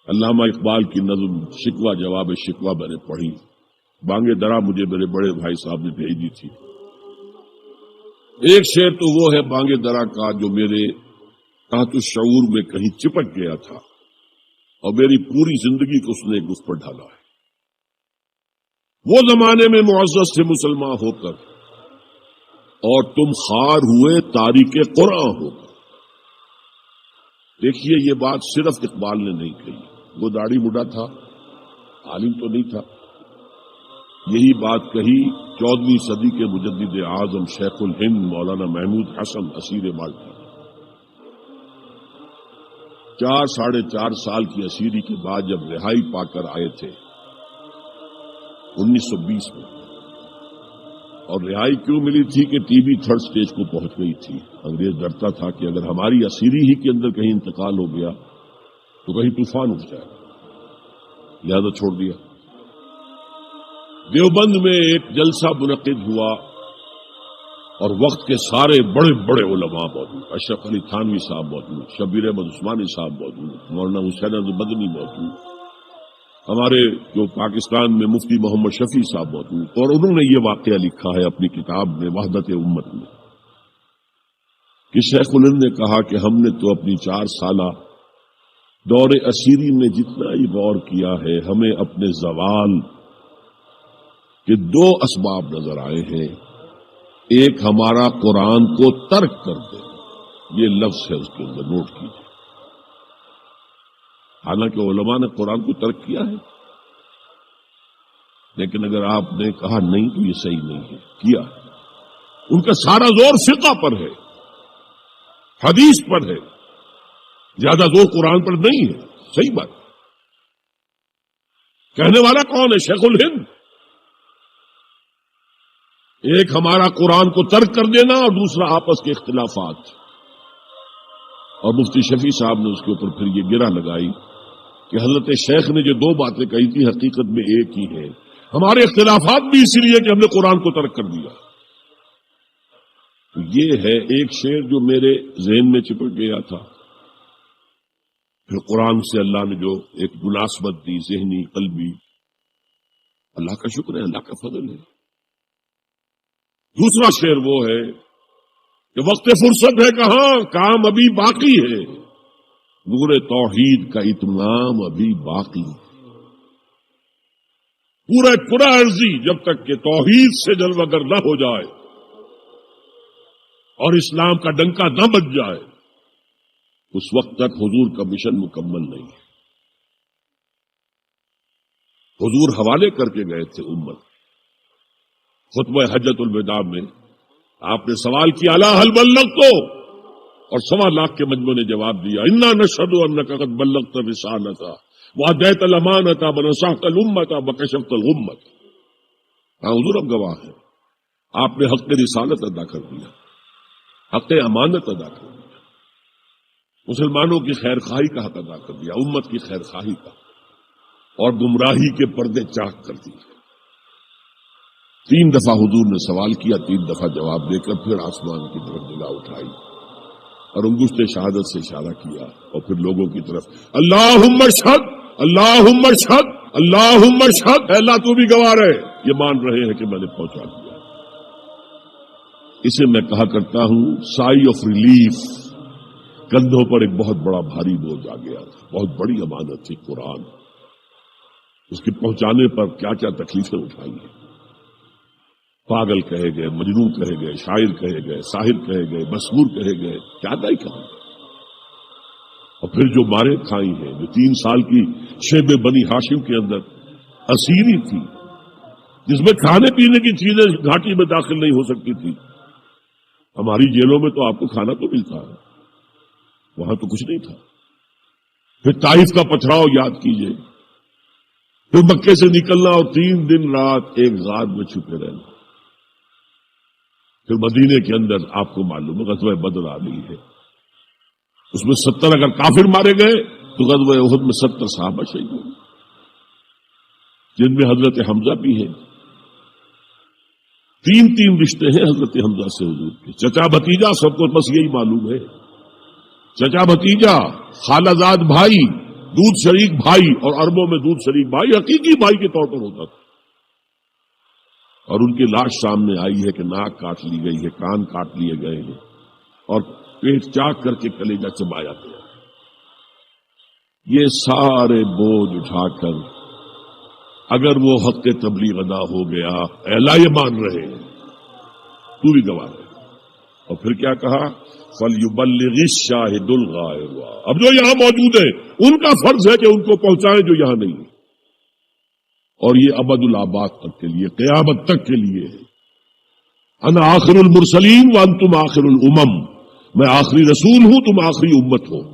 علامہ اقبال کی نظم شکوہ جواب شکوہ میں نے پڑھی، بانگ درا مجھے میرے بڑے بھائی صاحب نے بھیجی تھی۔ ایک شعر تو وہ ہے بانگ درا کا جو میرے تحت الشعور میں کہیں چپک گیا تھا اور میری پوری زندگی کو اس نے اس پر ڈھالا ہے۔ وہ زمانے میں معزز سے مسلمان ہو کر اور تم خار ہوئے تاریک قرآن ہو کر۔ دیکھیے یہ بات صرف اقبال نے نہیں کہی، وہ داڑھی مڈا تھا، عالم تو نہیں تھا۔ یہی بات کہی 14ویں صدی کے مجدد اعظم شیخ الہند مولانا محمود حسن اسیر مالٹی۔ 4.5 سال کی اسیری کے بعد جب رہائی پا کر آئے تھے 1920 میں، اور رہائی کیوں ملی تھی کہ ٹی بی 3rd سٹیج کو پہنچ گئی تھی۔ انگریز ڈرتا تھا کہ اگر ہماری اسیری ہی کے اندر کہیں انتقال ہو گیا تو کہیں طوفان اٹھ جائے، لہذا چھوڑ دیا۔ دیوبند میں ایک جلسہ منعقد ہوا اور وقت کے سارے بڑے بڑے علماء موجود، اشرف علی تھانوی صاحب موجود، شبیر احمد عثمانی صاحب موجود، مولانا حسین احمد مدنی موجود، ہمارے جو پاکستان میں مفتی محمد شفیع صاحب موجود، اور انہوں نے یہ واقعہ لکھا ہے اپنی کتاب میں وحدت امت میں کہ شیخ الہند نے کہا کہ ہم نے تو اپنی 4 سالہ دور اسیری میں جتنا ہی غور کیا ہے، ہمیں اپنے زوال کے 2 اسباب نظر آئے ہیں۔ ایک ہمارا قرآن کو ترک کر دے، یہ لفظ ہے اس کے اندر، نوٹ کیجیے۔ حالانکہ علماء نے قرآن کو ترک کیا ہے، لیکن اگر آپ نے کہا نہیں تو یہ صحیح نہیں ہے، کیا ہے۔ ان کا سارا زور فقہ پر ہے، حدیث پر ہے، زیادہ زور قرآن پر نہیں ہے۔ صحیح بات کہنے والا کون ہے؟ شیخ الہند۔ ایک ہمارا قرآن کو ترک کر دینا اور دوسرا آپس کے اختلافات۔ اور مفتی شفیع صاحب نے اس کے اوپر پھر یہ گرہ لگائی کہ حضرت شیخ نے جو 2 باتیں کہی تھی حقیقت میں ایک ہی ہے، ہمارے اختلافات بھی اسی لیے کہ ہم نے قرآن کو ترک کر دیا۔ تو یہ ہے ایک شعر جو میرے ذہن میں چپک گیا تھا، پھر قرآن سے اللہ نے جو ایک مناسبت دی ذہنی قلبی، اللہ کا شکر ہے، اللہ کا فضل ہے۔ دوسرا شعر وہ ہے کہ وقت فرصت ہے کہاں، کام ابھی باقی ہے، نور توحید کا اتمام ابھی باقی ہے۔ پورا عرضی جب تک کہ توحید سے جلوگر نہ ہو جائے اور اسلام کا ڈنکا نہ بج جائے، اس وقت تک حضور کا مشن مکمل نہیں ہے۔ حضور حوالے کر کے گئے تھے امت۔ خطبہ حجۃ الوداع میں آپ نے سوال کیا الا هل بلغت، اور 1.25 لاکھ کے مجمع نے جواب دیا انا نشهد انك قد بلغت الرسالة واديت الامانة ونصحت الامة وكشفت الغمة۔ ہاں حضور اب گواہ ہیں، آپ نے حق رسالت ادا کر دیا، حق امانت ادا کر دیا، مسلمانوں کی خیر خواہی کا حق ادا کر دیا، امت کی خیر خواہی کا، اور گمراہی کے پردے چاک کر دیے۔ 3 دفعہ حضور نے سوال کیا، 3 دفعہ جواب دے کر پھر آسمان کی طرف نگاہ اٹھائی اور انگشت شہادت سے اشارہ کیا اور پھر لوگوں کی طرف اللہم اشہد اللہم اشہد اللہم اشہد، اے اللہ تو بھی گواہ رہے، یہ مان رہے ہیں کہ میں نے پہنچا دیا۔ اسے میں کہا کرتا ہوں سائی آف ریلیف۔ کندھوں پر ایک بہت بڑا بھاری بوجھ آ گیا تھا، بہت بڑی امانت تھی قرآن، اس کے پہنچانے پر کیا کیا تکلیفیں اٹھائی ہیں۔ پاگل کہے گئے، مجنون کہے گئے، شاعر کہے گئے، ساحر کہے گئے، مسحور کہے گئے، کیا ہی کہا۔ اور پھر جو مارے کھائی ہیں، جو 3 سال کی شیب بنی ہاشم کے اندر اسیری تھی، جس میں کھانے پینے کی چیزیں گھاٹی میں داخل نہیں ہو سکتی تھی۔ ہماری جیلوں میں تو آپ کو کھانا تو ملتا ہے، وہاں تو کچھ نہیں تھا۔ پھر طائف کا پتھراؤ یاد کیجئے، پھر مکے سے نکلنا اور 3 دن رات ایک غار میں چھپے رہنا، پھر مدینے کے اندر آپ کو معلوم ہے غزوہ بدر آ گئی ہے، اس میں 70 اگر کافر مارے گئے تو غزوہ احد میں 70 صحابہ شہید ہوئے، جن میں حضرت حمزہ بھی ہیں۔ 3 رشتے ہیں حضرت حمزہ سے حضور کے، چچا بھتیجا، سب کو بس یہی معلوم ہے، چچا بھتیجا، خالہ زاد بھائی دودھ شریک بھائی، اور عربوں میں دودھ شریک بھائی حقیقی بھائی کے طور پر ہوتا تھا. اور ان کی لاش سامنے آئی ہے کہ ناک کاٹ لی گئی ہے، کان کاٹ لیے گئے ہیں اور پیٹ چاک کر کے کلیجہ چبایا گیا. یہ سارے بوجھ اٹھا کر اگر وہ حق تبلیغ ادا ہو گیا، اعلیٰ یہ مان رہے ہیں، تو بھی گواہ ہے. اور پھر کیا کہا؟ فَلْيُبَلِّغِ الشَّاهِدُ الْغَائِبَ. اب جو یہاں موجود ہیں ان کا فرض ہے کہ ان کو پہنچائیں جو یہاں نہیں ہے. اور یہ ابد الآباد تک کے لیے، قیامت تک کے لیے ہے. انا آخر المرسلین وانتم آخر الامم. میں آخری رسول ہوں، تم آخری امت ہو.